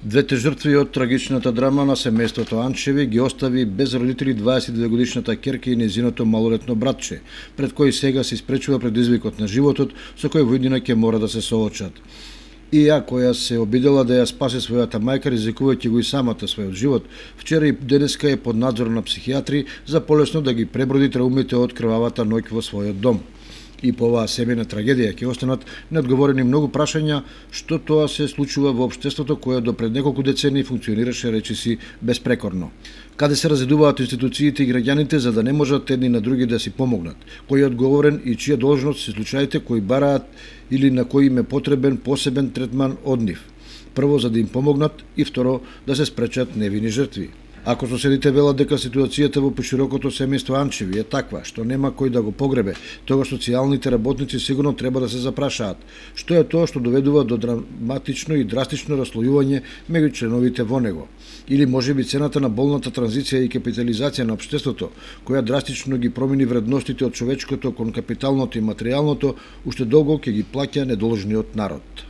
Двете жртви од трагичната драма на семејството Анчеви ги остави без родители 22-годишната ќерка и незиното малолетно братче, пред кои сега се испречува предизвикот на животот со кој во иднина ќе мора да се соочат. И ја која се обидела да ја спаси својата мајка, ризикувајќи го и самата својот живот, вчера и денеска е под надзор на психијатри за полесно да ги преброди траумите од крвавата ноќ во својот дом. И по оваа семејна трагедија ќе останат неодговорени многу прашања што тоа се случува во општеството кое до пред неколку децении функционираше речиси безпрекорно. Каде се разедуваат институциите и граѓаните за да не можат едни на други да си помогнат? Кој е одговорен и чија должност се случаите кои бараат или на кои им е потребен посебен третман од нив? Прво за да им помогнат и второ да се спречат невини жртви. Ако соседите велат дека ситуацијата во поширокото семејство Анчеви е таква што нема кој да го погребе, тогаш социјалните работници сигурно треба да се запрашаат што е тоа што доведува до драматично и драстично раслојување меѓу членовите во него. Или можеби цената на болната транзиција и капитализација на општеството, која драстично ги промени вредностите од човечкото кон капиталното и материјалното, уште долго ќе ги плаќа недолжниот народ.